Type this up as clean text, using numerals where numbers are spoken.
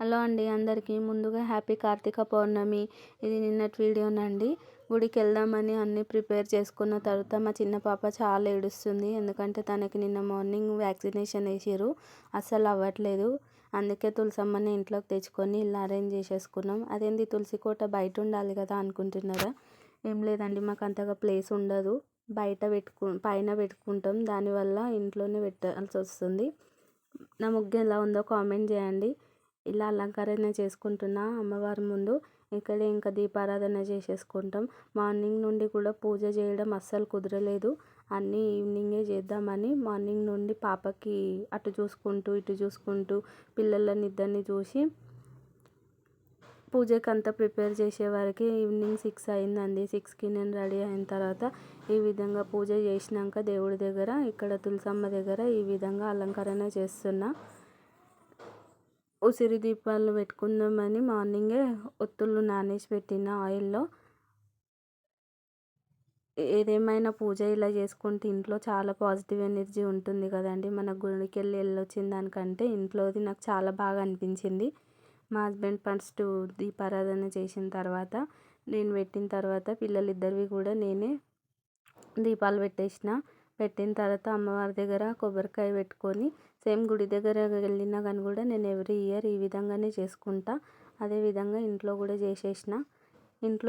Hello అండి అందరికీ ముందుగా హ్యాపీ కార్తీక పౌర్ణమి. ఇది నిన్నటి వీడియోనండి. గుడికి వెళ్దామని అన్నీ ప్రిపేర్ చేసుకున్న తర్వాత మా చిన్న పాప చాలా ఏడుస్తుంది. ఎందుకంటే తనకి నిన్న మార్నింగ్ వ్యాక్సినేషన్ వేసారు, అస్సలు అవ్వట్లేదు. అందుకే తులసమ్మని ఇంట్లోకి తెచ్చుకొని ఇలా అరేంజ్ చేసేసుకున్నాం. అదేంది తులసి కోట బయట ఉండాలి కదా అనుకుంటున్నారా? ఏం లేదండి, మాకు అంతగా ప్లేస్ ఉండదు, బయట పైన పెట్టుకుంటాం. దానివల్ల ఇంట్లోనే పెట్టాల్సి వస్తుంది. నా ముగ్గు ఎలా ఉందో కామెంట్ చేయండి. ఇలా అలంకరణ చేసుకుంటున్నా అమ్మవారి ముందు. ఇక్కడే ఇంకా దీపారాధన చేసేసుకుంటాం. మార్నింగ్ నుండి కూడా పూజ చేయడం అస్సలు కుదరలేదు. అన్నీ ఈవినింగే చేద్దామని మార్నింగ్ నుండి పాపకి అటు చూసుకుంటూ ఇటు చూసుకుంటూ పిల్లలని ఇద్దరిని చూసి పూజకి అంతా ప్రిపేర్ చేసేవారికి ఈవినింగ్ 6 అయిందండి. 6కి నేను రెడీ అయిన తర్వాత ఈ విధంగా పూజ చేసినాక దేవుడి దగ్గర ఇక్కడ తులసమ్మ దగ్గర ఈ విధంగా అలంకరణ చేస్తున్నా. ఉసిరి దీపాలు పెట్టుకుందామని మార్నింగే ఒత్తులు నానేసి పెట్టిన ఆయిల్లో. ఏదేమైనా పూజ ఇలా చేసుకుంటే ఇంట్లో చాలా పాజిటివ్ ఎనర్జీ ఉంటుంది కదండి. మన గుడికి వెళ్ళొచ్చిన దానికంటే ఇంట్లోది నాకు చాలా బాగా అనిపించింది. మా హస్బెండ్ ఫస్ట్ దీపారాధన చేసిన తర్వాత నేను పెట్టిన తర్వాత పిల్లలిద్దరివి కూడా నేనే దీపాలు పెట్టిన తర్వాత అమ్మవారి దగ్గర కొబ్బరికాయ పెట్టుకొని సేమ్ గుడి దగ్గర వెళ్ళినా కానీ కూడా నేను ఎవ్రీ ఇయర్ ఈ విధంగానే చేసుకుంటా. అదేవిధంగా ఇంట్లో కూడా చేసేసిన. ఇంట్లో